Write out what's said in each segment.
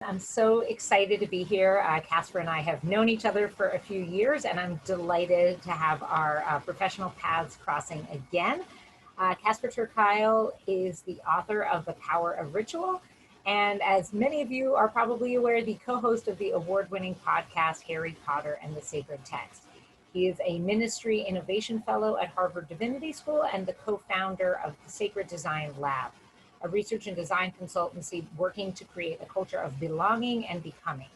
I'm so excited to be here. Casper and I have known each other for a few years, and I'm delighted to have our professional paths crossing again. Casper ter Kuile is the author of The Power of Ritual, and as many of you are probably aware, the co-host of the award-winning podcast, Harry Potter and the Sacred Text. He is a Ministry Innovation Fellow at Harvard Divinity School and the co-founder of the Sacred Design Lab, a research and design consultancy working to create a culture of belonging and becoming.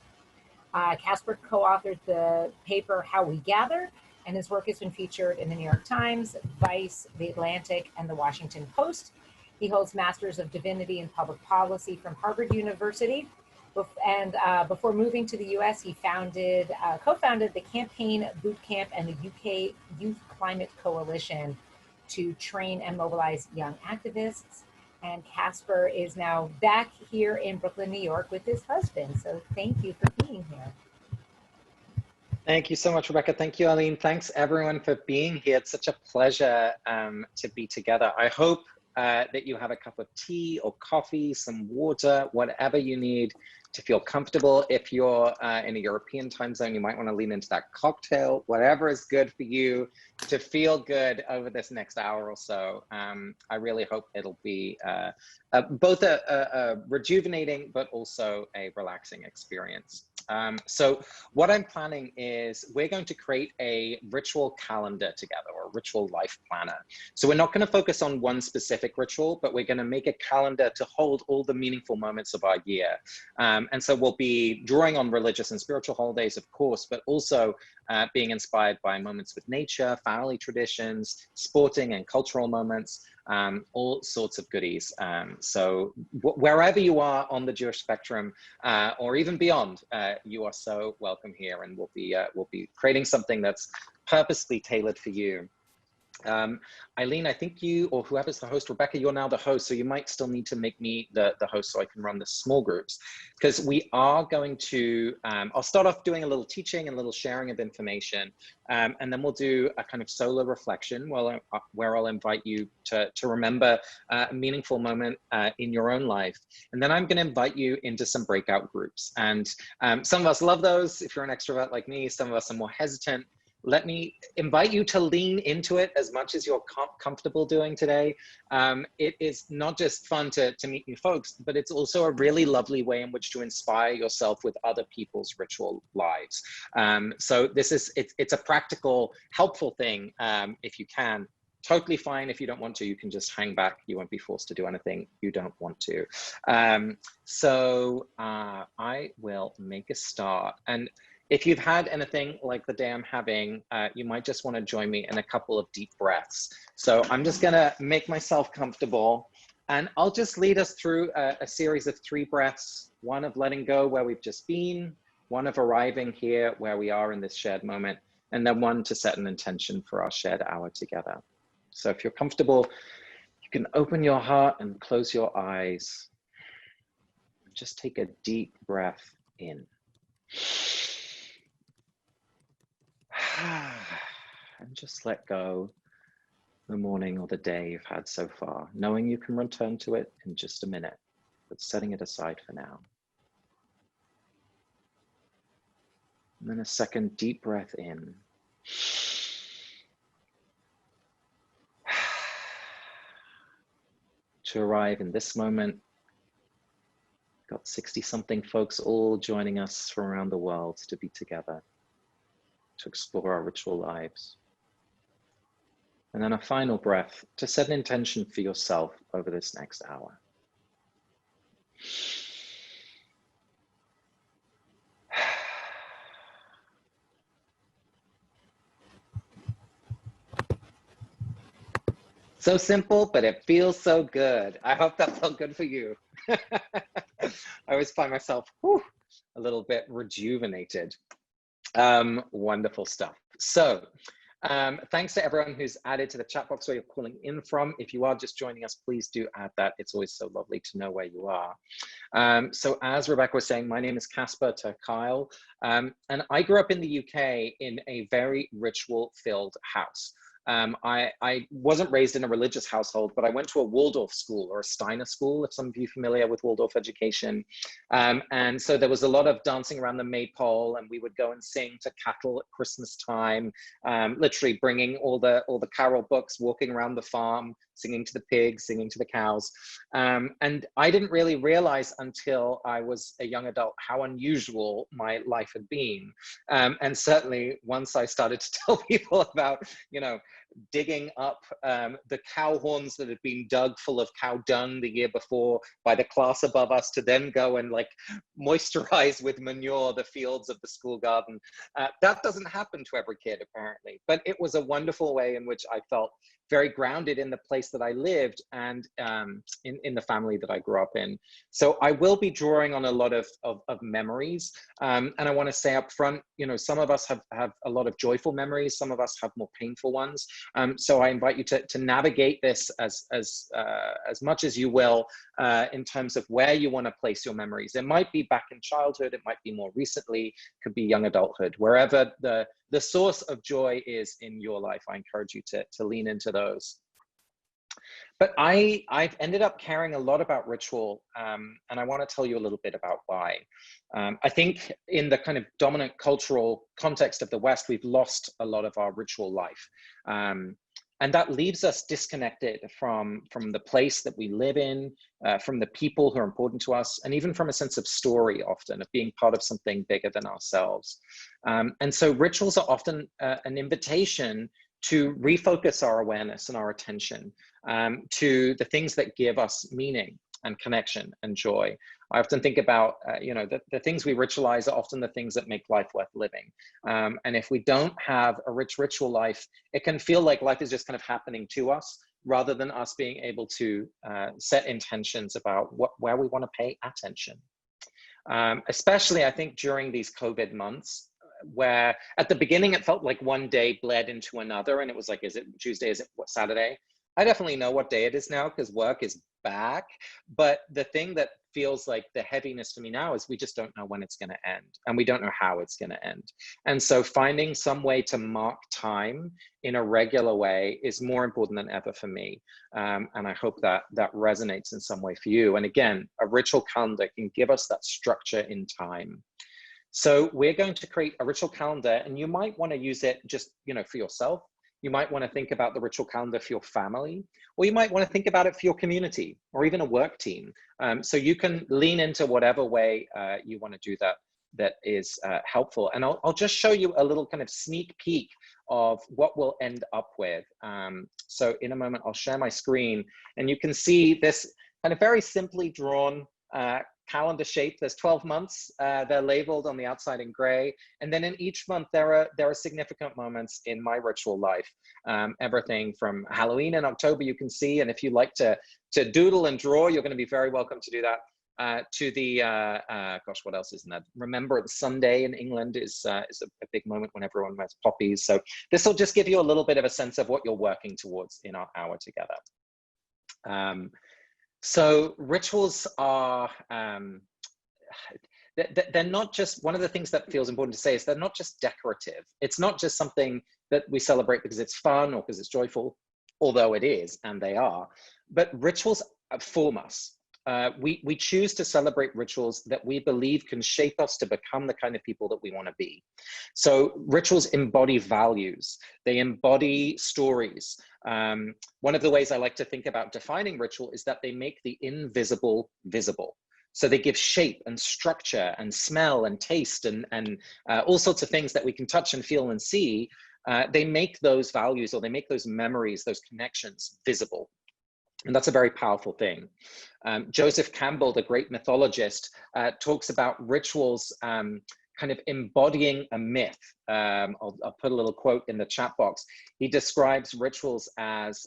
Casper co-authored the paper How We Gather, and his work has been featured in the New York Times, Vice, The Atlantic, and the Washington Post. He holds Masters of Divinity in Public Policy from Harvard University. And before moving to the US, he co-founded the Campaign Bootcamp and the UK Youth Climate Coalition to train and mobilize young activists. And Casper is now back here in Brooklyn, New York with his husband. So thank you for being here. Thank you so much, Rebecca. Thank you, Aline. Thanks everyone for being here. It's such a pleasure to be together. I hope that you have a cup of tea or coffee, some water, whatever you need to feel comfortable. If you're in a European time zone, you might want to lean into that cocktail, whatever is good for you to feel good over this next hour or so. I really hope it'll be both a rejuvenating, but also a relaxing experience. So what I'm planning is we're going to create a ritual calendar together, or a ritual life planner. So we're not going to focus on one specific ritual, but we're going to make a calendar to hold all the meaningful moments of our year. And so we'll be drawing on religious and spiritual holidays, of course, but also being inspired by moments with nature, family traditions, sporting and cultural moments, all sorts of goodies. So wherever you are on the Jewish spectrum, or even beyond, you are so welcome here, and we'll be creating something that's purposely tailored for you. Eileen, I think you, or whoever's the host, Rebecca, you're now the host, so you might still need to make me the host so I can run the small groups, because we are going to, I'll start off doing a little teaching and a little sharing of information, and then we'll do a kind of solo reflection where I'll invite you to remember a meaningful moment in your own life. And then I'm going to invite you into some breakout groups. And some of us love those. If you're an extrovert like me, some of us are more hesitant. Let me invite you to lean into it as much as you're comfortable doing today. It is not just fun to meet new folks, but it's also a really lovely way in which to inspire yourself with other people's ritual lives. So it's a practical, helpful thing if you can. Totally fine if you don't want to. You can just hang back. You won't be forced to do anything you don't want to. So I will make a start. And if you've had anything like the day I'm having, you might just want to join me in a couple of deep breaths. So I'm just going to make myself comfortable, and I'll just lead us through a series of 3 breaths, one of letting go where we've just been, one of arriving here where we are in this shared moment, and then one to set an intention for our shared hour together. So if you're comfortable, you can open your heart and close your eyes. Just take a deep breath in. And just let go the morning or the day you've had so far, knowing you can return to it in just a minute, but setting it aside for now. And then a second deep breath in. To arrive in this moment, got 60-something folks all joining us from around the world to be together, to explore our ritual lives. And then a final breath to set an intention for yourself over this next hour. So simple, but it feels so good. I hope that felt good for you. I always find myself a little bit rejuvenated. Wonderful stuff. So thanks to everyone who's added to the chat box where you're calling in from. If you are just joining us, please do add that. It's always so lovely to know where you are. So as Rebecca was saying, my name is Casper ter Kuile, and I grew up in the UK in a very ritual-filled house. I wasn't raised in a religious household, but I went to a Waldorf school, or a Steiner school, if some of you are familiar with Waldorf education. And so there was a lot of dancing around the maypole, and we would go and sing to cattle at Christmas time, literally bringing all the carol books, walking around the farm, singing to the pigs, singing to the cows. And I didn't really realize until I was a young adult how unusual my life had been. And certainly once I started to tell people about, digging up the cow horns that had been dug full of cow dung the year before by the class above us, to then go and like moisturize with manure the fields of the school garden. That doesn't happen to every kid, apparently, but it was a wonderful way in which I felt very grounded in the place that I lived and in the family that I grew up in. So I will be drawing on a lot of memories. And I want to say up front, some of us have a lot of joyful memories. Some of us have more painful ones. So I invite you to navigate this as much as you will in terms of where you want to place your memories. It might be back in childhood. It might be more recently, could be young adulthood. Wherever the source of joy is in your life, I encourage you to lean into those. But I've ended up caring a lot about ritual, and I want to tell you a little bit about why. I think in the kind of dominant cultural context of the West, we've lost a lot of our ritual life. And that leaves us disconnected from the place that we live in, from the people who are important to us, and even from a sense of story often, of being part of something bigger than ourselves. And so rituals are often an invitation to refocus our awareness and our attention to the things that give us meaning and connection and joy. I often think about, the things we ritualize are often the things that make life worth living. And if we don't have a rich ritual life, it can feel like life is just kind of happening to us, rather than us being able to set intentions about where we want to pay attention. Especially, I think, during these COVID months, where at the beginning it felt like one day bled into another, and it was like, is it Tuesday? Is it Saturday? I definitely know what day it is now because work is back. But the thing that feels like the heaviness for me now is we just don't know when it's going to end, and we don't know how it's going to end. And so finding some way to mark time in a regular way is more important than ever for me. And I hope that resonates in some way for you. And again, a ritual calendar can give us that structure in time. So we're going to create a ritual calendar, and you might want to use it just, for yourself. You might want to think about the ritual calendar for your family, or you might want to think about it for your community or even a work team. So you can lean into whatever way you want to do that is helpful. And I'll just show you a little kind of sneak peek of what we'll end up with. So in a moment, I'll share my screen, and you can see this kind of very simply drawn calendar shape. There's 12 months. They're labeled on the outside in gray. And then in each month, there are significant moments in my ritual life. Everything from Halloween in October, you can see. And if you like to doodle and draw, you're going to be very welcome to do that. To the, gosh, what else is in that? Remembrance Sunday in England is a big moment when everyone wears poppies. So this will just give you a little bit of a sense of what you're working towards in our hour together. So rituals are, they're not just, one of the things that feels important to say is they're not just decorative. It's not just something that we celebrate because it's fun or because it's joyful, although it is, and they are, but rituals form us. We choose to celebrate rituals that we believe can shape us to become the kind of people that we want to be. So rituals embody values. They embody stories. One of the ways I like to think about defining ritual is that they make the invisible visible. So they give shape and structure and smell and taste and all sorts of things that we can touch and feel and see. They make those values, or they make those memories, those connections visible. And that's a very powerful thing. Joseph Campbell, the great mythologist, talks about rituals kind of embodying a myth. I'll put a little quote in the chat box. He describes rituals as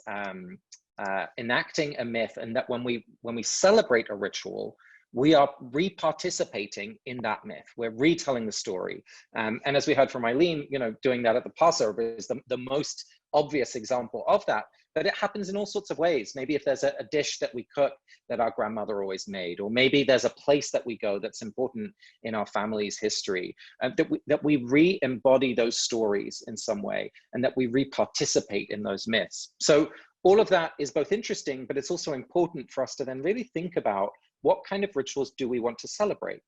enacting a myth, and that when we celebrate a ritual, we are re-participating in that myth. We're retelling the story. And as we heard from Eileen, doing that at the Passover is the most obvious example of that. but it happens in all sorts of ways. Maybe if there's a dish that we cook that our grandmother always made, or maybe there's a place that we go that's important in our family's history, that we re-embody those stories in some way, and that we re-participate in those myths. So all of that is both interesting, but it's also important for us to then really think about what kind of rituals do we want to celebrate?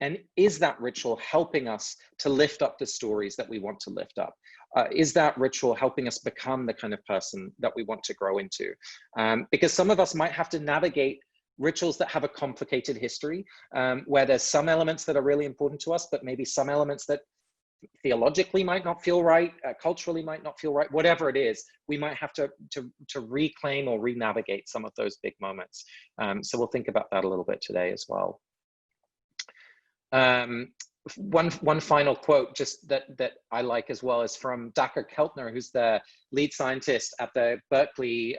And is that ritual helping us to lift up the stories that we want to lift up? Is that ritual helping us become the kind of person that we want to grow into? Because some of us might have to navigate rituals that have a complicated history, where there's some elements that are really important to us, but maybe some elements that theologically might not feel right, culturally might not feel right, whatever it is, we might have to reclaim or re-navigate some of those big moments. So we'll think about that a little bit today as well. One final quote just that I like as well is from Dacher Keltner, who's the lead scientist at the Berkeley,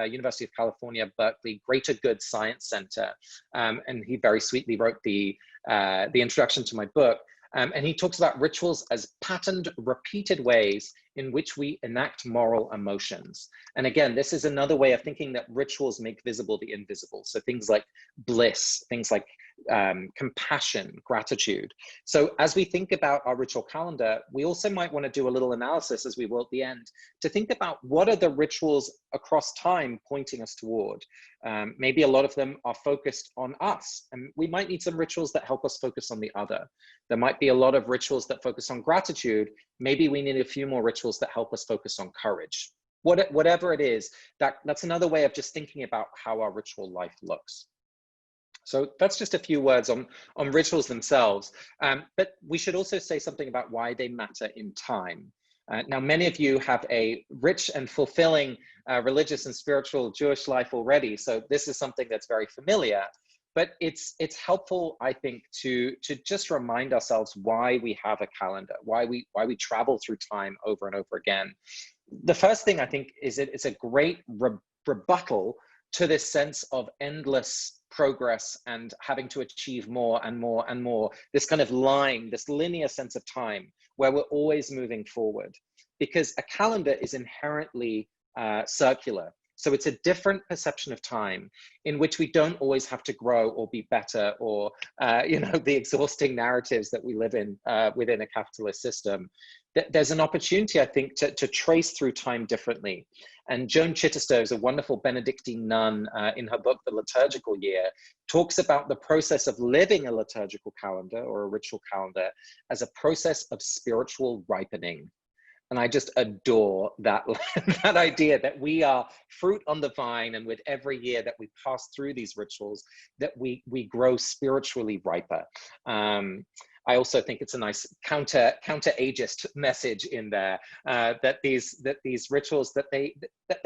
University of California, Berkeley Greater Good Science Center. And he very sweetly wrote the introduction to my book. And he talks about rituals as patterned, repeated ways in which we enact moral emotions. And again, this is another way of thinking that rituals make visible the invisible. So things like bliss, things like compassion, gratitude. So as we think about our ritual calendar, we also might want to do a little analysis, as we will at the end, to think about what are the rituals across time pointing us toward. Maybe a lot of them are focused on us, and we might need some rituals that help us focus on the other. There might be a lot of rituals that focus on gratitude. Maybe we need a few more rituals that help us focus on courage. Whatever it is, that's another way of just thinking about how our ritual life looks. So that's just a few words on rituals themselves, but we should also say something about why they matter in time. Now, many of you have a rich and fulfilling religious and spiritual Jewish life already, so this is something that's very familiar, but it's helpful, I think, to just remind ourselves why we have a calendar, why we travel through time over and over again. The first thing I think is it's a great rebuttal to this sense of endless progress and having to achieve more and more and more, this kind of line, this linear sense of time where we're always moving forward, because a calendar is inherently circular. So it's a different perception of time in which we don't always have to grow or be better, or the exhausting narratives that we live in within a capitalist system. There's an opportunity, I think, to trace through time differently. And Joan Chittister is a wonderful Benedictine nun in her book, The Liturgical Year, talks about the process of living a liturgical calendar or a ritual calendar as a process of spiritual ripening. And I just adore that, that idea that we are fruit on the vine, and with every year that we pass through these rituals, that we grow spiritually riper. I also think it's a nice counter-ageist message in there, that these rituals, that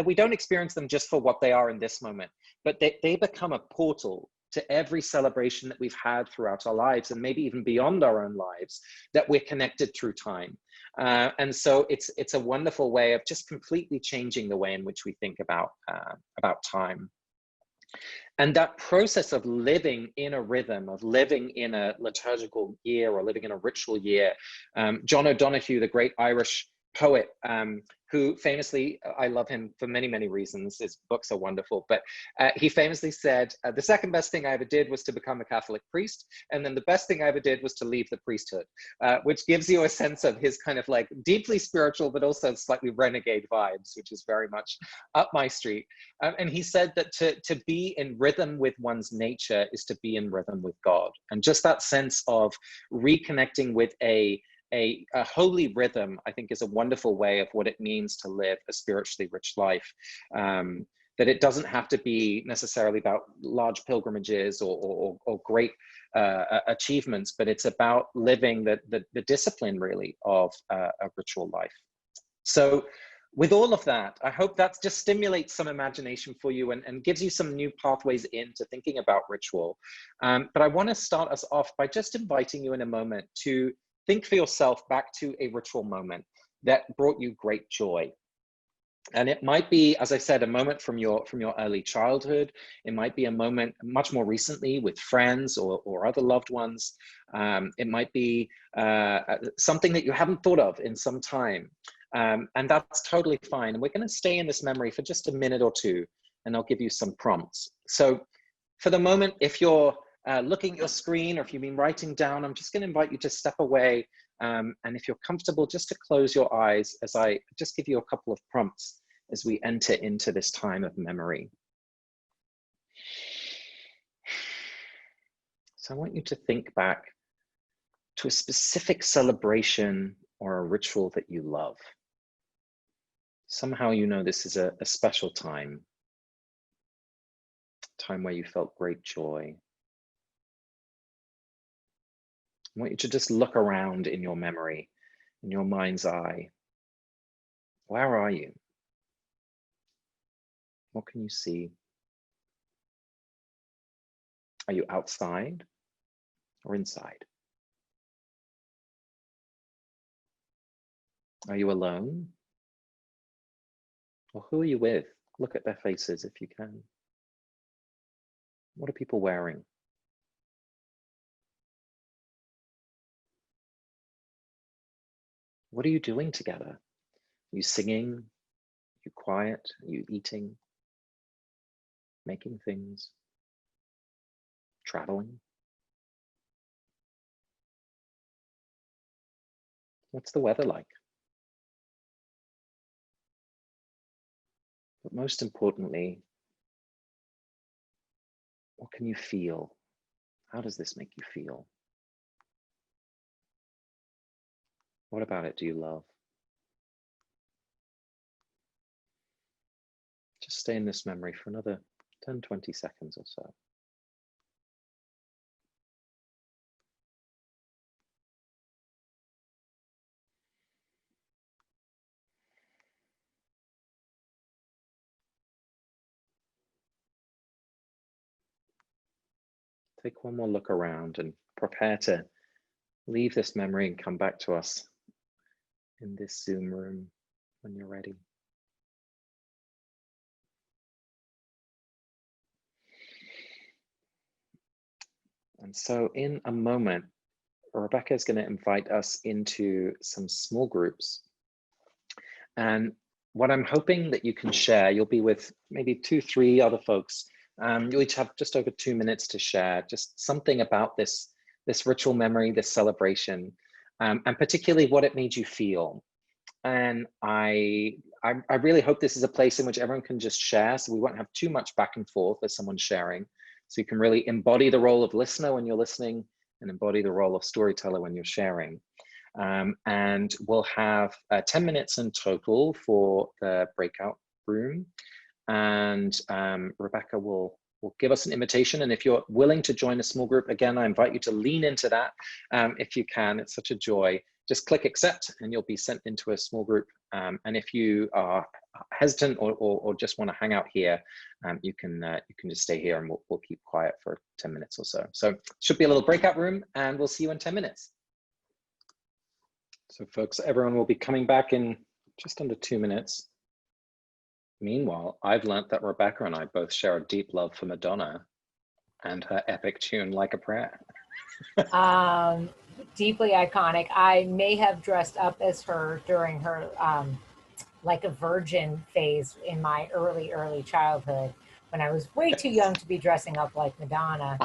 we don't experience them just for what they are in this moment, but they become a portal to every celebration that we've had throughout our lives, and maybe even beyond our own lives, that we're connected through time. And so it's a wonderful way of just completely changing the way in which we think about time. And that process of living in a rhythm, of living in a liturgical year or living in a ritual year, John O'Donoghue, the great Irish poet, who famously, I love him for many, many reasons, his books are wonderful, but he famously said, the second best thing I ever did was to become a Catholic priest, and then the best thing I ever did was to leave the priesthood, which gives you a sense of his kind of like deeply spiritual, but also slightly renegade vibes, which is very much up my street. And he said that to be in rhythm with one's nature is to be in rhythm with God. And just that sense of reconnecting with a holy rhythm, I think, is a wonderful way of what it means to live a spiritually rich life. That it doesn't have to be necessarily about large pilgrimages or great achievements, but it's about living the discipline, really, of a ritual life. So with all of that, I hope that just stimulates some imagination for you and gives you some new pathways into thinking about ritual. But I want to start us off by just inviting you in a moment to think for yourself back to a ritual moment that brought you great joy. And it might be, as I said, a moment from your early childhood. It might be a moment much more recently with friends or other loved ones. It might be something that you haven't thought of in some time. And that's totally fine. And we're going to stay in this memory for just a minute or two, and I'll give you some prompts. So for the moment, if you're looking at your screen or if you've been writing down, I'm just going to invite you to step away. And if you're comfortable, just to close your eyes as I just give you a couple of prompts as we enter into this time of memory. So I want you to think back to a specific celebration or a ritual that you love. Somehow you know this is a special time where you felt great joy. I want you to just look around in your memory, in your mind's eye. Where are you? What can you see? Are you outside or inside? Are you alone? Or who are you with? Look at their faces if you can. What are people wearing? What are you doing together? Are you singing? Are you quiet? Are you eating? Making things? Traveling? What's the weather like? But most importantly, what can you feel? How does this make you feel? What about it do you love? Just stay in this memory for another 10, 20 seconds or so. Take one more look around and prepare to leave this memory and come back to us in this Zoom room when you're ready. And so in a moment, Rebecca is going to invite us into some small groups. And what I'm hoping that you can share, you'll be with maybe 2, 3 other folks. You'll each have just over 2 minutes to share just something about this ritual memory, this celebration, and particularly what it made you feel. And I really hope this is a place in which everyone can just share, so we won't have too much back and forth as someone's sharing. So you can really embody the role of listener when you're listening and embody the role of storyteller when you're sharing. And we'll have 10 minutes in total for the breakout room. And Rebecca will give us an invitation. And if you're willing to join a small group, again, I invite you to lean into that if you can. It's such a joy. Just click accept and you'll be sent into a small group. And if you are hesitant or just want to hang out here, you can just stay here and we'll keep quiet for 10 minutes or so. So it should be a little breakout room and we'll see you in 10 minutes. So folks, everyone will be coming back in just under 2 minutes. Meanwhile, I've learnt that Rebecca and I both share a deep love for Madonna and her epic tune, Like a Prayer. Deeply iconic. I may have dressed up as her during her like a virgin phase in my early childhood when I was way too young to be dressing up like Madonna.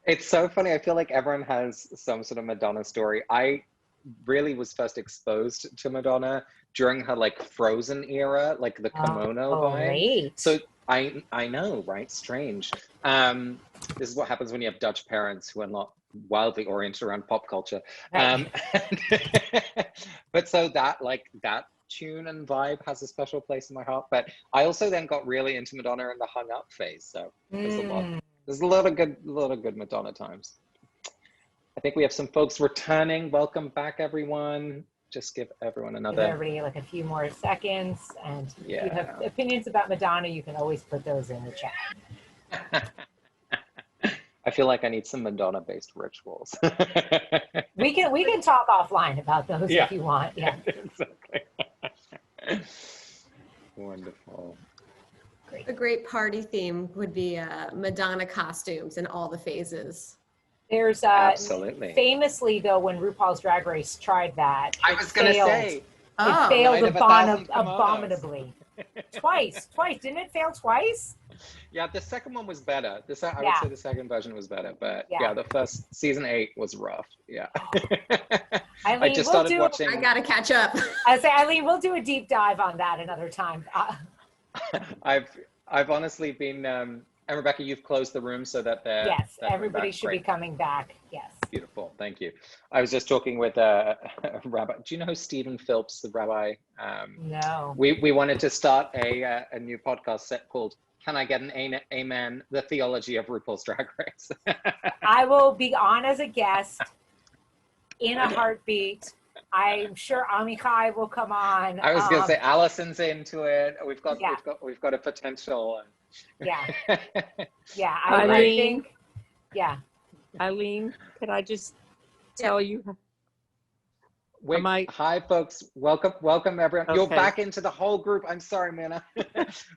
It's so funny. I feel like everyone has some sort of Madonna story. I really was first exposed to Madonna during her like Frozen era, like the kimono vibe. Right. So I know, right? Strange. This is what happens when you have Dutch parents who are not wildly oriented around pop culture. Right. But so that tune and vibe has a special place in my heart. But I also then got really into Madonna in the hung up phase. So there's a lot of good Madonna times. I think we have some folks returning. Welcome back, everyone. Just give everyone another. Give everybody like a few more seconds. And yeah. If you have opinions about Madonna, you can always put those in the chat. I feel like I need some Madonna-based rituals. we can talk offline about those if you want. Yeah. Exactly. Wonderful. A great party theme would be Madonna costumes in all the phases. There's Absolutely. famously though, when RuPaul's Drag Race tried that, I was going to say, it failed Light of a Thousand Kimonos. abominably. Twice. Didn't it fail twice? Yeah, the second one was better. I would Yeah. say the second version was better, but Yeah. yeah, the first season 8 was rough. Yeah. I Eileen, just started watching. I gotta catch up. I say, Eileen, we'll do a deep dive on that another time. I've honestly been, and Rebecca, you've closed the room so that yes, they're everybody should be coming back. Yes. Beautiful, thank you. I was just talking with a rabbi. Do you know Stephen Phillips, the rabbi? No. We wanted to start a new podcast set called "Can I Get an Amen? The Theology of RuPaul's Drag Race." I will be on as a guest in a heartbeat. I'm sure Amichai will come on. I was going to say Allison's into it. We've got a potential. Yeah. Yeah. Eileen, I think. Yeah. Eileen, could I just tell you? Wait, hi folks, welcome everyone. Okay. You're back into the whole group. I'm sorry, Mina,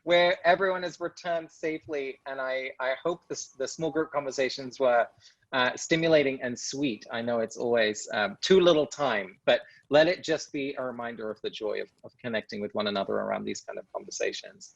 where everyone has returned safely, and I hope the small group conversations were stimulating and sweet. I know it's always too little time, but let it just be a reminder of the joy of connecting with one another around these kind of conversations.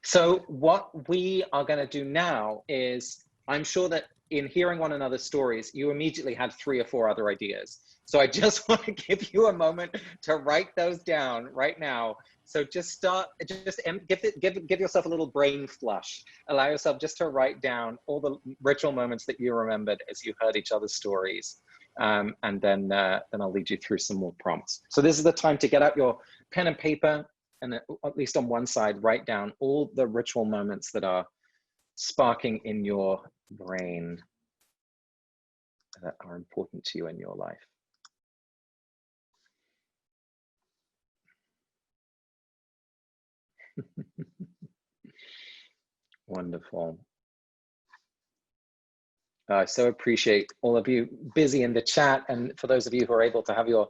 So what we are going to do now is, I'm sure that in hearing one another's stories, you immediately had 3 or 4 other ideas. So I just want to give you a moment to write those down right now. So just give yourself a little brain flush. Allow yourself just to write down all the ritual moments that you remembered as you heard each other's stories. And then I'll lead you through some more prompts. So this is the time to get out your pen and paper, and at least on one side, write down all the ritual moments that are sparking in your brain that are important to you in your life. Wonderful. I so appreciate all of you busy in the chat, and for those of you who are able to have your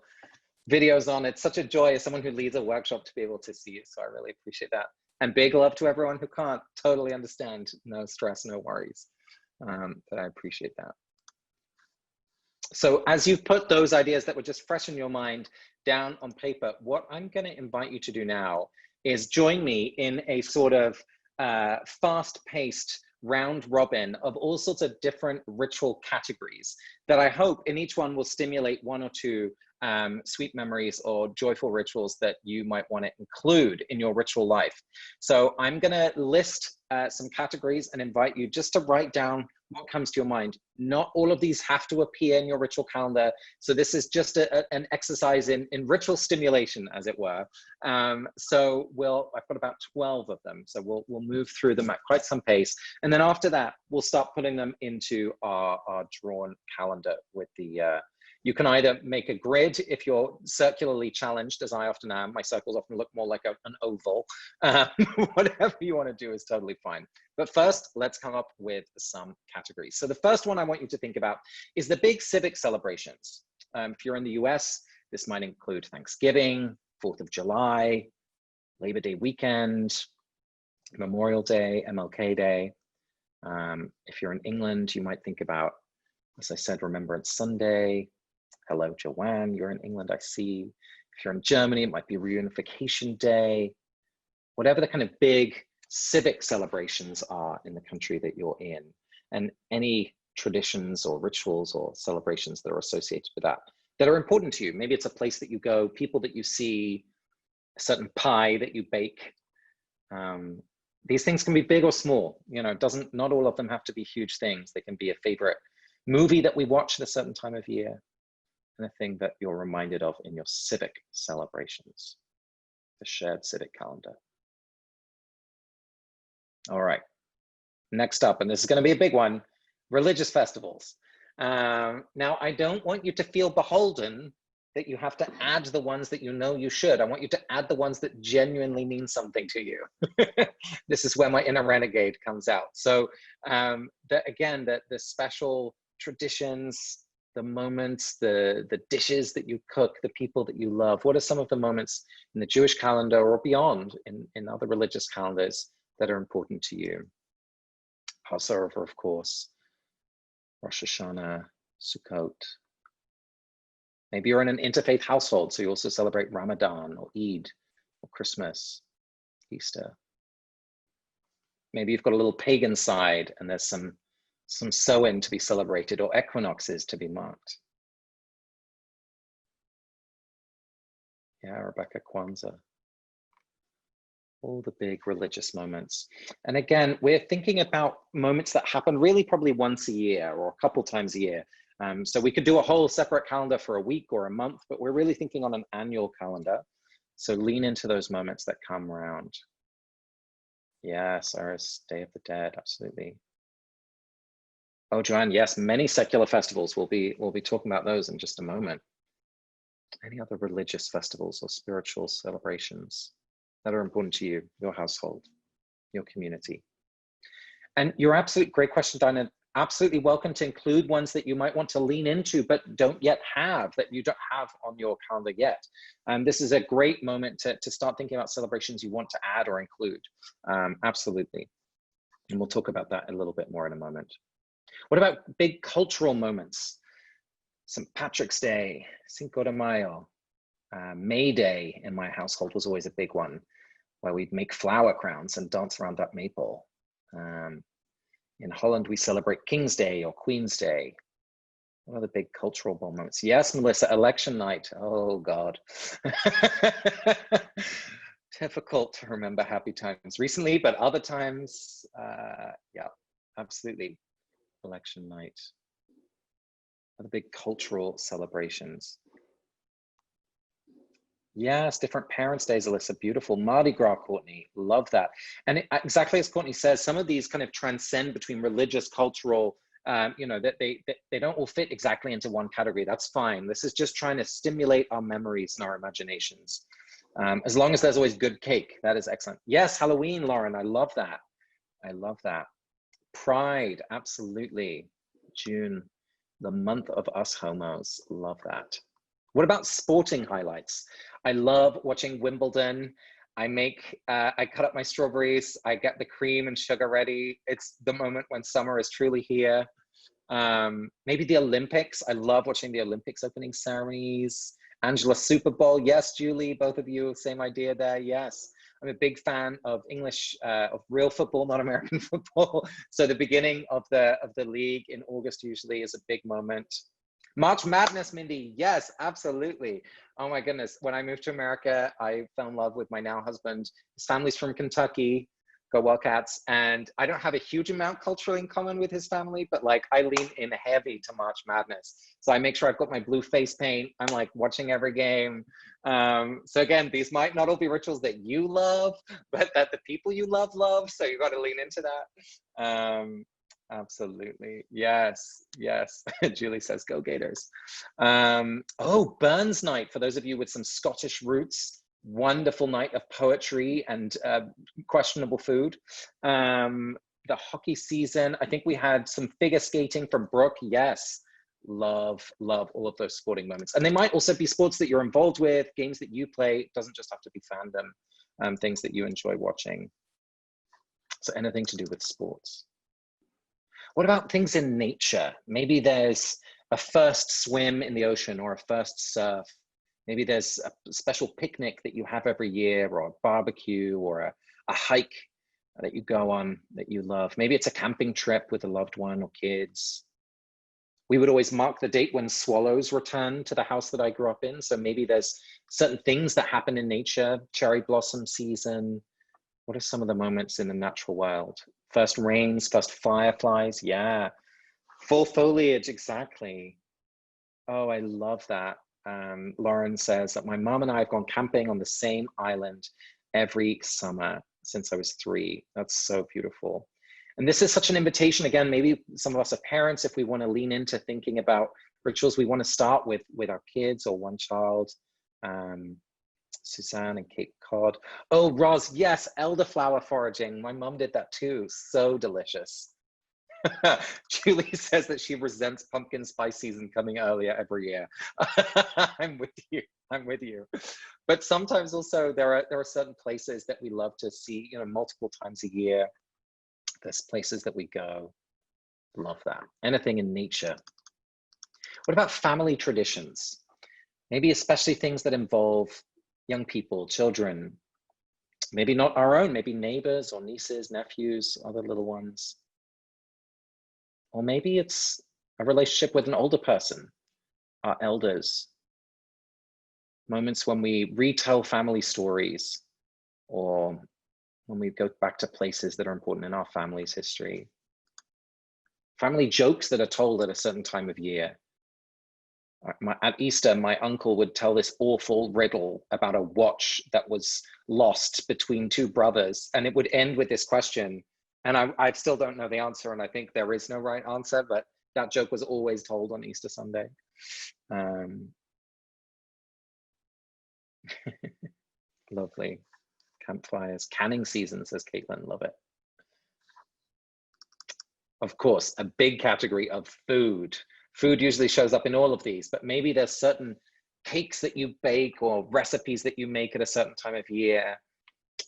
videos on, it's such a joy as someone who leads a workshop to be able to see you, so I really appreciate that. And big love to everyone who can't. Totally understand. No stress, no worries. But I appreciate that. So as you've put those ideas that were just fresh in your mind down on paper, what I'm going to invite you to do now is join me in a sort of fast-paced round robin of all sorts of different ritual categories that I hope in each one will stimulate 1 or 2 sweet memories or joyful rituals that you might want to include in your ritual life. So I'm going to list some categories and invite you just to write down what comes to your mind. Not all of these have to appear in your ritual calendar. So this is just an exercise in ritual stimulation, as it were. So I've got about 12 of them. So we'll move through them at quite some pace. And then after that, we'll start putting them into our drawn calendar with the, you can either make a grid if you're circularly challenged, as I often am. My circles often look more like an oval. Whatever you want to do is totally fine. But first, let's come up with some categories. So the first one I want you to think about is the big civic celebrations. If you're in the US, this might include Thanksgiving, 4th of July, Labor Day weekend, Memorial Day, MLK Day. If you're in England, you might think about, as I said, Remembrance Sunday. Hello, Joanne, you're in England, I see. If you're in Germany, it might be Reunification Day. Whatever the kind of big civic celebrations are in the country that you're in, and any traditions or rituals or celebrations that are associated with that are important to you. Maybe it's a place that you go, people that you see, a certain pie that you bake. These things can be big or small. You know, not all of them have to be huge things. They can be a favorite movie that we watch at a certain time of year, and a thing that you're reminded of in your civic celebrations, the shared civic calendar. All right, next up, and this is going to be a big one, religious festivals. Now, I don't want you to feel beholden that you have to add the ones that you know you should. I want you to add the ones that genuinely mean something to you. This is where my inner renegade comes out. So again, the special traditions, the moments, the dishes that you cook, the people that you love. What are some of the moments in the Jewish calendar or beyond in other religious calendars that are important to you? Passover, of course. Rosh Hashanah, Sukkot. Maybe you're in an interfaith household, so you also celebrate Ramadan or Eid or Christmas, Easter. Maybe you've got a little pagan side and there's some Samhain to be celebrated or equinoxes to be marked. Yeah, Rebecca, Kwanzaa. All the big religious moments. And again, we're thinking about moments that happen really probably once a year or a couple times a year. So we could do a whole separate calendar for a week or a month, but we're really thinking on an annual calendar. So lean into those moments that come around. Yes, Iris, Day of the Dead, absolutely. Oh, Joanne, yes, many secular festivals. We'll be talking about those in just a moment. Any other religious festivals or spiritual celebrations that are important to you, your household, your community? And you're absolutely, great question, Dinah. Absolutely welcome to include ones that you might want to lean into, but don't yet have, that you don't have on your calendar yet. This is a great moment to start thinking about celebrations you want to add or include. Absolutely. And we'll talk about that a little bit more in a moment. What about big cultural moments? St. Patrick's Day, Cinco de Mayo, May Day in my household was always a big one, where we'd make flower crowns and dance around that maple. In Holland, we celebrate King's Day or Queen's Day. What are the big cultural moments? Yes, Melissa, election night. Oh, God. Difficult to remember happy times recently, but other times, yeah, absolutely. Election night. Other big cultural celebrations. Yes, different parents' days, Alyssa. Beautiful. Mardi Gras, Courtney. Love that. And exactly as Courtney says, some of these kind of transcend between religious, cultural, you know, that they don't all fit exactly into one category. That's fine. This is just trying to stimulate our memories and our imaginations. As long as there's always good cake, that is excellent. Yes, Halloween, Lauren. I love that. I love that. Pride, absolutely. June, the month of us homos. Love that. What about sporting highlights? I love watching Wimbledon. I cut up my strawberries. I get the cream and sugar ready. It's the moment when summer is truly here. Maybe the Olympics. I love watching the Olympics opening ceremonies. Angela, Super Bowl. Yes, Julie, both of you, same idea there. Yes. I'm a big fan of English, of real football, not American football. So the beginning of the league in August usually is a big moment. March Madness, Mindy. Yes, absolutely. Oh my goodness. When I moved to America, I fell in love with my now husband. His family's from Kentucky. Go Wildcats. And I don't have a huge amount culturally in common with his family, but like I lean in heavy to March Madness. So I make sure I've got my blue face paint. I'm like watching every game. So again, these might not all be rituals that you love, but that the people you love. So you got to lean into that. Absolutely. Yes. Yes. Julie says, go Gators. Oh, Burns night. For those of you with some Scottish roots, wonderful night of poetry and questionable food. The hockey season. I think we had some figure skating from Brooke. Yes. Love all of those sporting moments. And they might also be sports that you're involved with, games that you play. It doesn't just have to be fandom, things that you enjoy watching. So anything to do with sports. What about things in nature? Maybe there's a first swim in the ocean or a first surf. Maybe there's a special picnic that you have every year, or a barbecue, or a hike that you go on that you love. Maybe it's a camping trip with a loved one or kids. We would always mark the date when swallows return to the house that I grew up in. So maybe there's certain things that happen in nature, cherry blossom season. What are some of the moments in the natural world? First rains, first fireflies, yeah. Full foliage, exactly. Oh, I love that. Lauren says that my mom and I have gone camping on the same island every summer since I was 3. That's so beautiful. And this is such an invitation. Again, maybe some of us are parents, if we want to lean into thinking about rituals, we want to start with our kids or one child. Suzanne and Cape Cod. Oh, Roz, yes, elderflower foraging. My mom did that too. So delicious. Julie says that she resents pumpkin spice season coming earlier every year. I'm with you. I'm with you. But sometimes also there are certain places that we love to see, you know, multiple times a year. There's places that we go Love that. Anything in nature. What about family traditions? Maybe especially things that involve young people, children, maybe not our own, maybe neighbors or nieces, nephews, other little ones. Or maybe it's a relationship with an older person, our elders. Moments when we retell family stories, or when we go back to places that are important in our family's history. Family jokes that are told at a certain time of year. At Easter, my uncle would tell this awful riddle about a watch that was lost between two brothers, and it would end with this question. And I still don't know the answer, and I think there is no right answer, but that joke was always told on Easter Sunday. Lovely. Campfires, canning season, says Caitlin, love it. Of course, a big category of food. Food usually shows up in all of these, but maybe there's certain cakes that you bake or recipes that you make at a certain time of year.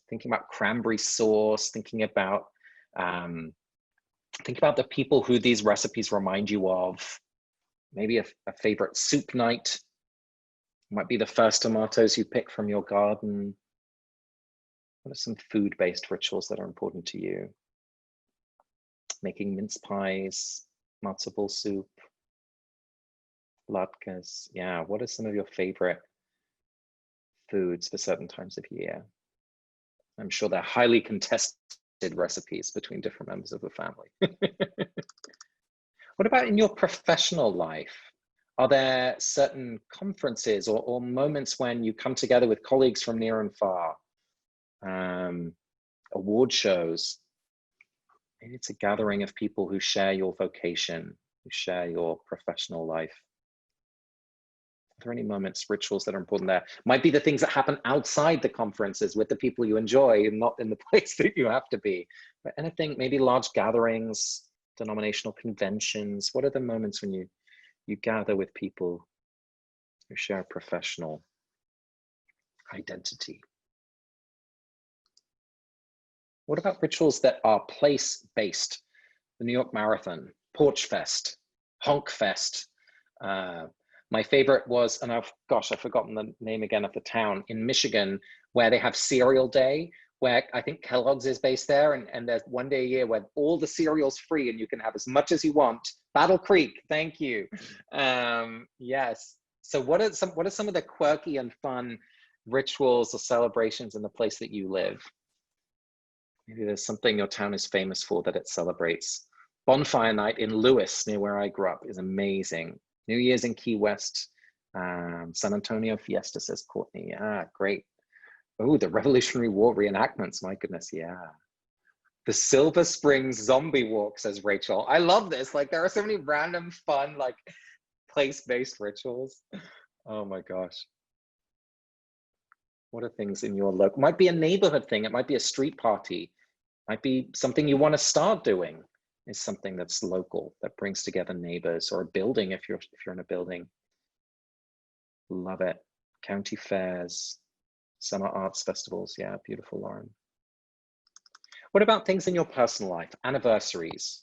Thinking about cranberry sauce, thinking about the people who these recipes remind you of. Maybe a favorite soup night. Might be the first tomatoes you pick from your garden. What are some food-based rituals that are important to you? Making mince pies, matzo ball soup, latkes. Yeah, what are some of your favorite foods for certain times of year? I'm sure they're highly contested recipes between different members of the family. What about in your professional life? Are there certain conferences or moments when you come together with colleagues from near and far? Award shows. Maybe it's a gathering of people who share your vocation, who share your professional life. Are there any moments, rituals that are important there? Might be the things that happen outside the conferences with the people you enjoy and not in the place that you have to be. But anything, maybe large gatherings, denominational conventions. What are the moments when you gather with people who share professional identity? What about rituals that are place-based? The New York Marathon, Porch Fest, Honk Fest. My favorite was, and I've forgotten the name again of the town in Michigan, where they have Cereal Day, where I think Kellogg's is based there, and there's one day a year where all the cereal's free and you can have as much as you want. Battle Creek, thank you. Yes. So what are some of the quirky and fun rituals or celebrations in the place that you live? Maybe there's something your town is famous for that it celebrates. Bonfire night in Lewis, near where I grew up, is amazing. New Year's in Key West. San Antonio Fiesta, says Courtney. Ah, great. Oh, the Revolutionary War reenactments, my goodness, yeah. The Silver Springs Zombie Walk, says Rachel. I love this. Like, there are so many random fun, like, place-based rituals. Oh my gosh. What are things in your local? Might be a neighborhood thing. It might be a street party. Might be something you want to start doing. Is something that's local, that brings together neighbors, or a building if you're in a building. Love it. County fairs, summer arts festivals. Yeah, beautiful, Lauren. What about things in your personal life? Anniversaries,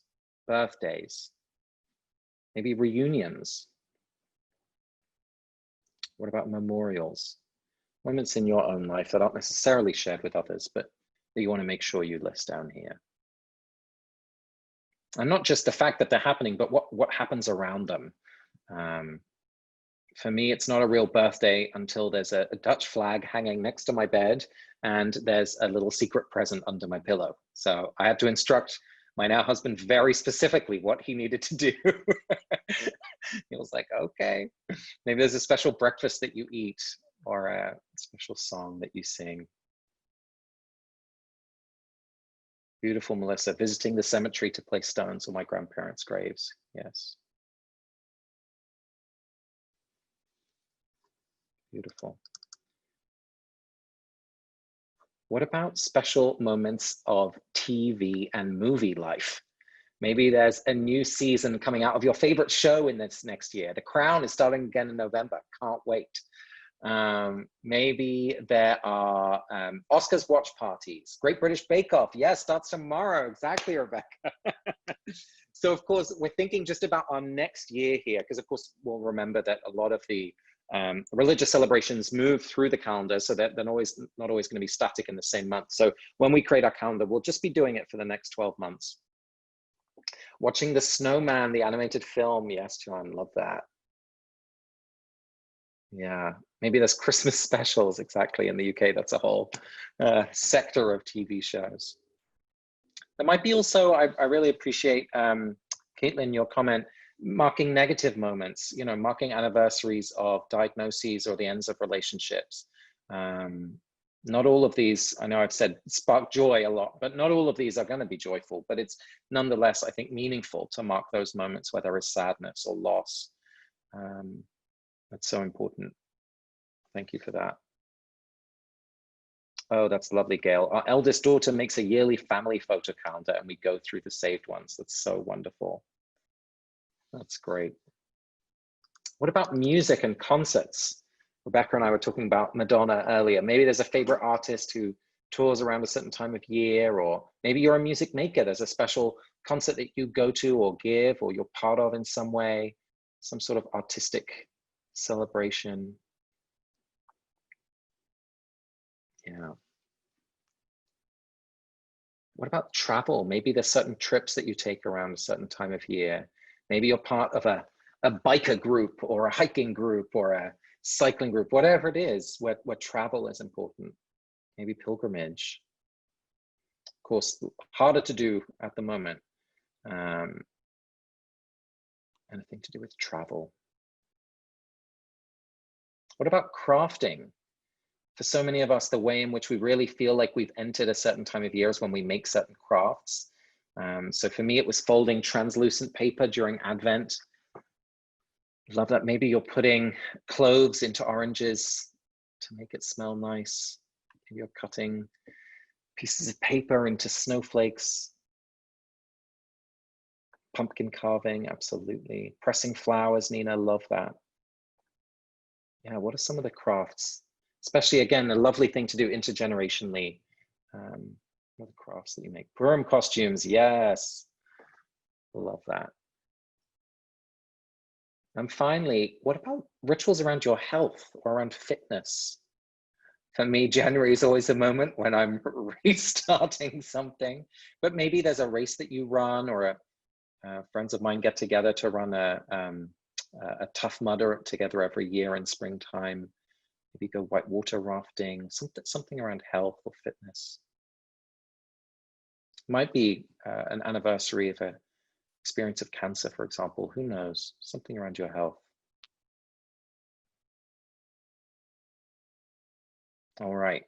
birthdays, maybe reunions. What about memorials? Moments in your own life that aren't necessarily shared with others, but that you want to make sure you list down here. And not just the fact that they're happening, but what happens around them. For me, it's not a real birthday until there's a Dutch flag hanging next to my bed and there's a little secret present under my pillow. So I had to instruct my now husband very specifically what he needed to do. He was like, okay. Maybe there's a special breakfast that you eat or a special song that you sing. Beautiful, Melissa. Visiting the cemetery to place stones on my grandparents' graves. Yes. Beautiful. What about special moments of TV and movie life? Maybe there's a new season coming out of your favorite show in this next year. The Crown is starting again in November. Can't wait. Maybe there are Oscars watch parties. Great British Bake Off. Yes, starts tomorrow. Exactly, Rebecca. So of course, we're thinking just about our next year here, because of course, we'll remember that a lot of the religious celebrations move through the calendar, so that they're not always going to be static in the same month. So when we create our calendar, we'll just be doing it for the next 12 months. Watching The Snowman, the animated film. Yes, John, love that. Yeah, maybe there's Christmas specials, exactly. In the UK, that's a whole sector of TV shows. There might be also, I really appreciate, Caitlin, your comment, marking negative moments, you know, marking anniversaries of diagnoses or the ends of relationships. Not all of these, I know I've said spark joy a lot, but not all of these are going to be joyful, but it's nonetheless, I think, meaningful to mark those moments where there is sadness or loss. That's so important. Thank you for that. Oh, that's lovely, Gail. Our eldest daughter makes a yearly family photo calendar and we go through the saved ones. That's so wonderful. That's great. What about music and concerts? Rebecca and I were talking about Madonna earlier. Maybe there's a favorite artist who tours around a certain time of year, or maybe you're a music maker. There's a special concert that you go to or give, or you're part of in some way, some sort of artistic celebration. Yeah. What about travel? Maybe there's certain trips that you take around a certain time of year. Maybe you're part of a biker group or a hiking group or a cycling group, whatever it is, where travel is important. Maybe pilgrimage. Of course, harder to do at the moment. Anything to do with travel. What about crafting? For so many of us, the way in which we really feel like we've entered a certain time of year is when we make certain crafts. So for me, it was folding translucent paper during Advent. Love that. Maybe you're putting cloves into oranges to make it smell nice. Maybe you're cutting pieces of paper into snowflakes. Pumpkin carving, absolutely. Pressing flowers, Nina, love that. Yeah, what are some of the crafts? Especially, again, a lovely thing to do intergenerationally. What are the crafts that you make? Purim costumes, yes. Love that. And finally, what about rituals around your health or around fitness? For me, January is always a moment when I'm restarting something, but maybe there's a race that you run, or friends of mine get together to run a Tough Mudder together every year in springtime. Maybe go whitewater rafting, something around health or fitness. Might be an anniversary of an experience of cancer, for example. Who knows? Something around your health. All right.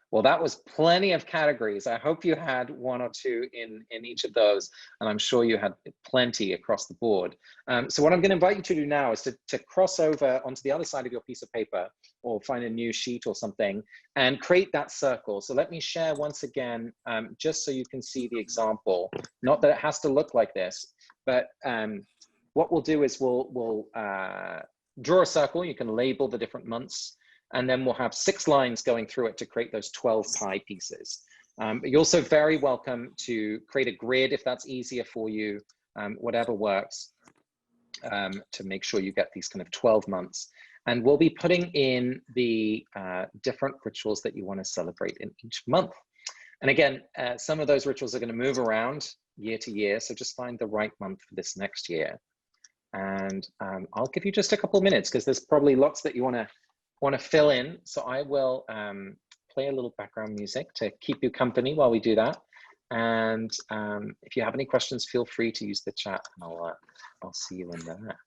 Well, that was plenty of categories. I hope you had one or two in each of those, and I'm sure you had plenty across the board. So what I'm going to invite you to do now is to cross over onto the other side of your piece of paper, or find a new sheet or something, and create that circle. So let me share once again, just so you can see the example. Not that it has to look like this, but what we'll do is we'll draw a circle. You can label the different months, and then we'll have 6 lines going through it to create those 12 pie pieces. You're also very welcome to create a grid if that's easier for you, whatever works, to make sure you get these kind of 12 months. And we'll be putting in the different rituals that you want to celebrate in each month. And again, some of those rituals are going to move around year to year, so just find the right month for this next year. And I'll give you just a couple of minutes, because there's probably lots that you want to fill in. So I will play a little background music to keep you company while we do that. And if you have any questions, feel free to use the chat, and I'll see you in there.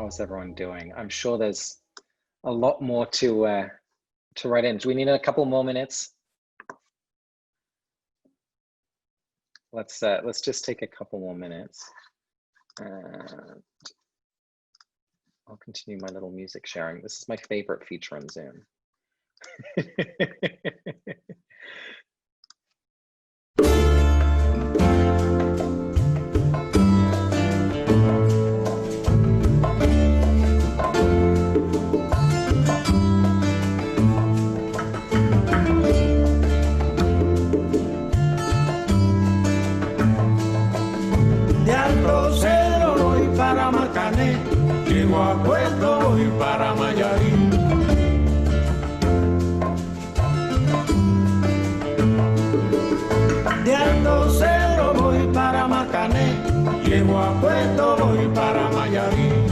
how's everyone doing? I'm sure there's a lot more to write in. Do we need a couple more minutes? Let's just take a couple more minutes. I'll continue my little music sharing. This is my favorite feature on Zoom. Llego a Puerto, voy para Mayarín. De Alto Cedro voy para Marcané, llego a Puerto, voy para Mayarín.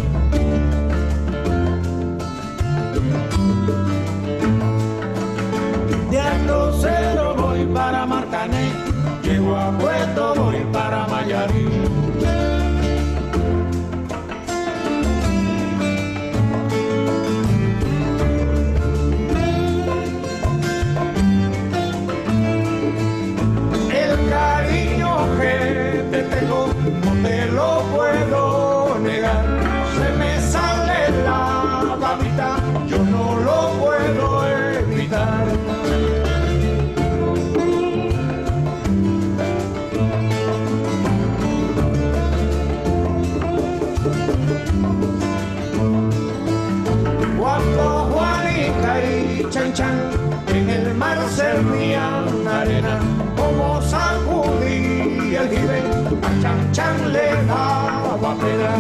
De Alto Cedro voy para Marcané, llego a Puerto, voy para Mayarín. No te lo puedo negar, se me sale la babita, yo no lo puedo evitar. Cuando Juanita y Chan Chan en el mar servían arena, como sacudí el jibe, a Chan Chan le daba pena.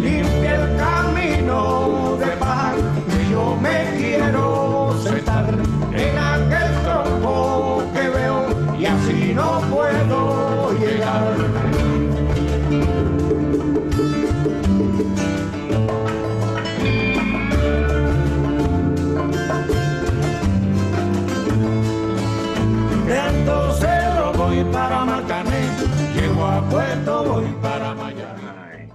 Limpia el camino de paz, que yo me quiero sentar en aquel tronco que veo y así no puedo llegar. Voy para Marcané, llego a Puerto, voy para Miami.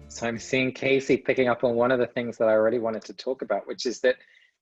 So I'm seeing Casey picking up on one of the things that I already wanted to talk about, which is that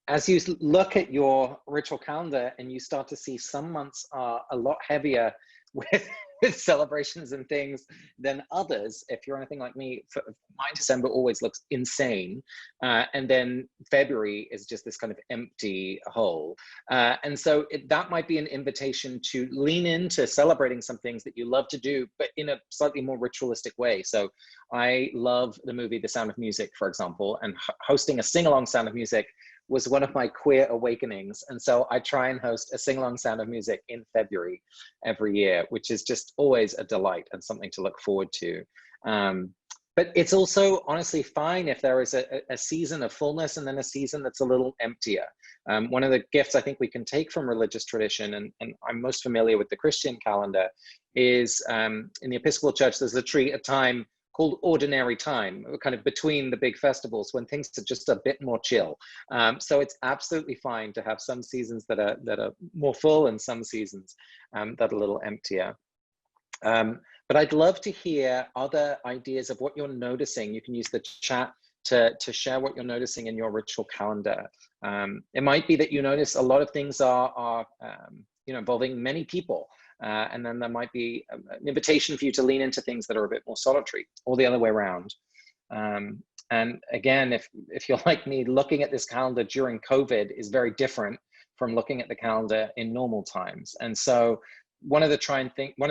as you look at your ritual calendar and you start to see some months are a lot heavier with celebrations and things than others. If you're anything like me, my December always looks insane. And then February is just this kind of empty hole. And so that might be an invitation to lean into celebrating some things that you love to do, but in a slightly more ritualistic way. So I love the movie The Sound of Music, for example, and hosting a sing-along Sound of Music was one of my queer awakenings. And so I try and host a sing-along Sound of Music in February every year, which is just always a delight and something to look forward to. But it's also honestly fine if there is a season of fullness and then a season that's a little emptier. One of the gifts I think we can take from religious tradition, and I'm most familiar with the Christian calendar, is in the Episcopal Church, there's a time called ordinary time, kind of between the big festivals when things are just a bit more chill. So it's absolutely fine to have some seasons that are more full and some seasons that are a little emptier. But I'd love to hear other ideas of what you're noticing. You can use the chat to share what you're noticing in your ritual calendar. It might be that you notice a lot of things are involving many people. And then there might be an invitation for you to lean into things that are a bit more solitary, or the other way around. And again, if you're like me, looking at this calendar during COVID is very different from looking at the calendar in normal times. And so one of the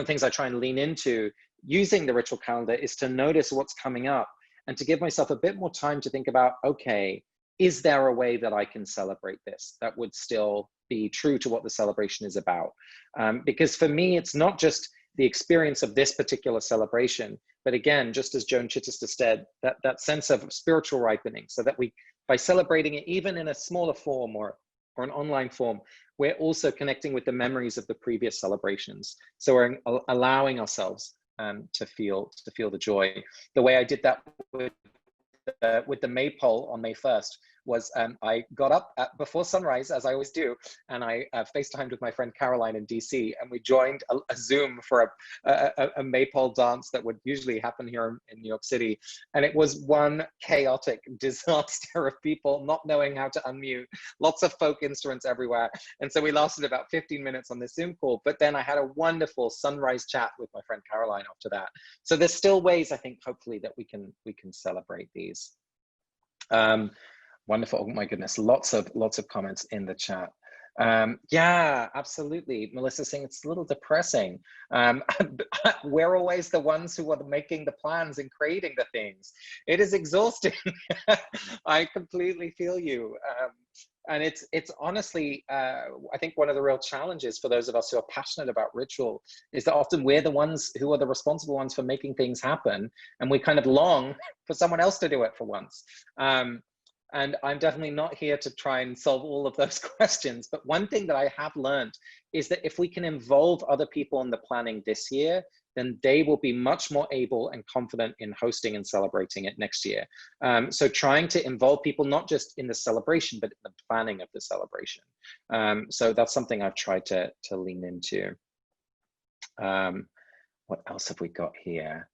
things I try and lean into using the ritual calendar is to notice what's coming up and to give myself a bit more time to think about, okay, is there a way that I can celebrate this that would still be true to what the celebration is about? Because for me, it's not just the experience of this particular celebration, but again, just as Joan Chittister said, that sense of spiritual ripening, so that by celebrating it, even in a smaller form or an online form, we're also connecting with the memories of the previous celebrations. So we're allowing ourselves to feel the joy. The way I did that with the maypole on May 1st was I got up before sunrise, as I always do, and I FaceTimed with my friend Caroline in DC, and we joined a Zoom for a maypole dance that would usually happen here in New York City. And it was one chaotic disaster of people not knowing how to unmute, lots of folk instruments everywhere. And so we lasted about 15 minutes on this Zoom call, but then I had a wonderful sunrise chat with my friend Caroline after that. So there's still ways, I think, hopefully, that we can celebrate these. Wonderful. Oh my goodness, lots of comments in the chat. Yeah, absolutely. Melissa saying it's a little depressing. We're always the ones who are making the plans and creating the things. It is exhausting. I completely feel you. And it's honestly, I think one of the real challenges for those of us who are passionate about ritual is that often we're the ones who are the responsible ones for making things happen, and we kind of long for someone else to do it for once. And I'm definitely not here to try and solve all of those questions. But one thing that I have learned is that if we can involve other people in the planning this year, then they will be much more able and confident in hosting and celebrating it next year. So trying to involve people, not just in the celebration, but in the planning of the celebration. So that's something I've tried to lean into. What else have we got here?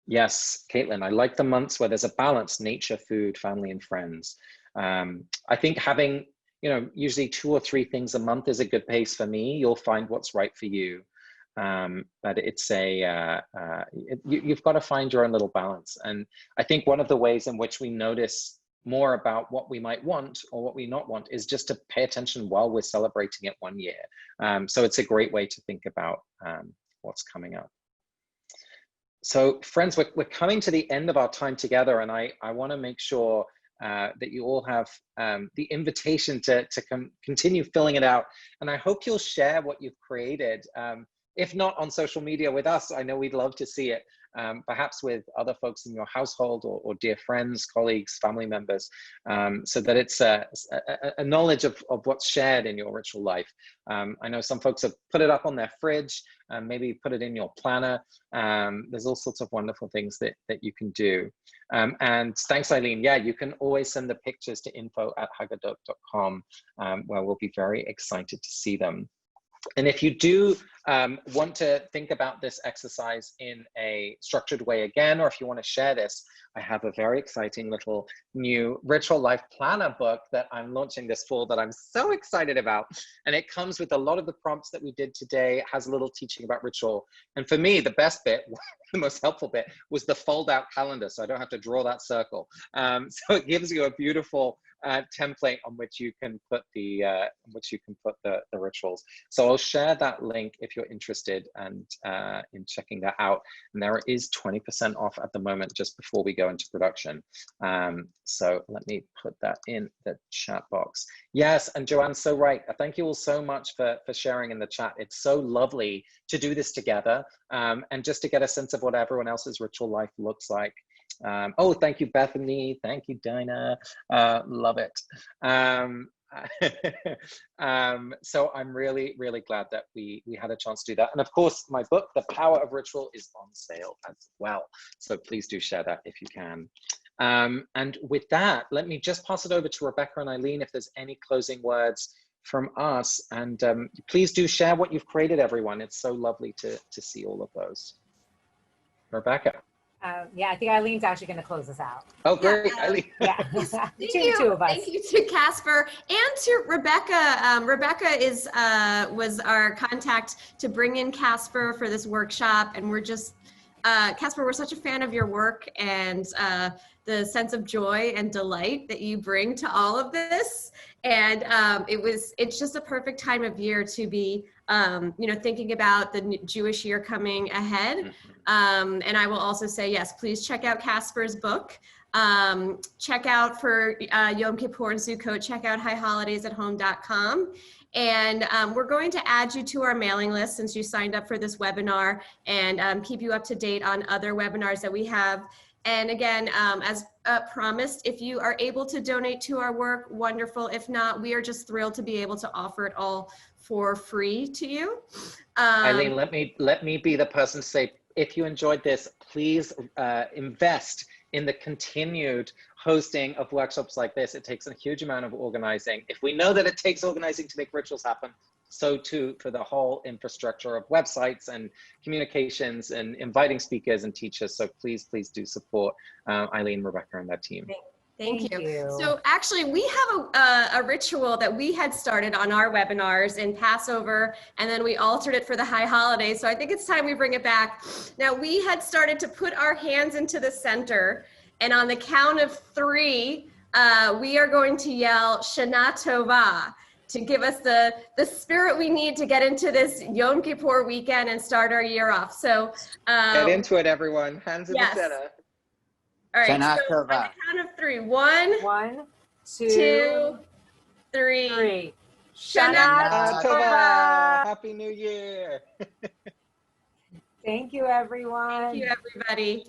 Yes, Caitlin, I like the months where there's a balance: nature, food, family, and friends. I think having, usually 2 or 3 things a month is a good pace for me. You'll find what's right for you. But it's you've got to find your own little balance. And I think one of the ways in which we notice more about what we might want or what we not want is just to pay attention while we're celebrating it one year. So it's a great way to think about what's coming up. So friends, we're coming to the end of our time together, and I want to make sure that you all have the invitation to continue filling it out. And I hope you'll share what you've created. If not on social media with us, I know we'd love to see it, perhaps with other folks in your household or dear friends, colleagues, family members, so that it's a knowledge of what's shared in your ritual life. I know some folks have put it up on their fridge, maybe put it in your planner. There's all sorts of wonderful things that you can do. And thanks, Eileen. Yeah, you can always send the pictures to info@hagadok.com, where we'll be very excited to see them. And if you do want to think about this exercise in a structured way again, or if you want to share this, I have a very exciting little new Ritual Life Planner book that I'm launching this fall that I'm so excited about. And it comes with a lot of the prompts that we did today. It has a little teaching about ritual. And for me, the best bit, the most helpful bit, was the fold out calendar, so I don't have to draw that circle. So it gives you a beautiful template on which you can put the rituals. So I'll share that link if you're interested and in checking that out. And there is 20% off at the moment just before we go into production. So let me put that in the chat box. Yes, and Joanne's so right. Thank you all so much for sharing in the chat. It's so lovely to do this together and just to get a sense of what everyone else's ritual life looks like. Oh, thank you, Bethany. Thank you, Dinah. Love it. So I'm really, really glad that we had a chance to do that. And of course, my book, The Power of Ritual, is on sale as well. So please do share that if you can. And with that, let me just pass it over to Rebecca and Eileen if there's any closing words from us. And please do share what you've created, everyone. It's so lovely to see all of those. Rebecca. Yeah, I think Eileen's actually going to close us out. Oh, great, Eileen. Yeah, two of us. Thank you to Casper and to Rebecca. Rebecca was our contact to bring in Casper for this workshop, and we're just, Casper, we're such a fan of your work and the sense of joy and delight that you bring to all of this. And it's just a perfect time of year to be, thinking about the Jewish year coming ahead. And I will also say, yes, please check out Casper's book. Check out for Yom Kippur and Sukkot, check out highholidaysathome.com. And we're going to add you to our mailing list since you signed up for this webinar, and keep you up to date on other webinars that we have. And again, as promised, if you are able to donate to our work, wonderful. If not, we are just thrilled to be able to offer it all for free to you. Eileen, let me be the person to say, if you enjoyed this, please invest in the continued hosting of workshops like this. It takes a huge amount of organizing. If we know that it takes organizing to make rituals happen, so too for the whole infrastructure of websites and communications and inviting speakers and teachers. So please, please do support Eileen, Rebecca, and that team. Thank you. So actually, we have a ritual that we had started on our webinars in Passover, and then we altered it for the high holidays. So I think it's time we bring it back. Now, we had started to put our hands into the center, and on the count of 3, we are going to yell Shana Tova to give us the spirit we need to get into this Yom Kippur weekend and start our year off. So get into it, everyone. Hands in the center. All right, Shana so on the Tova. count of 3. 1, 1, 2, 3. 3. Shana Tova. Happy New Year. Thank you, everyone. Thank you, everybody.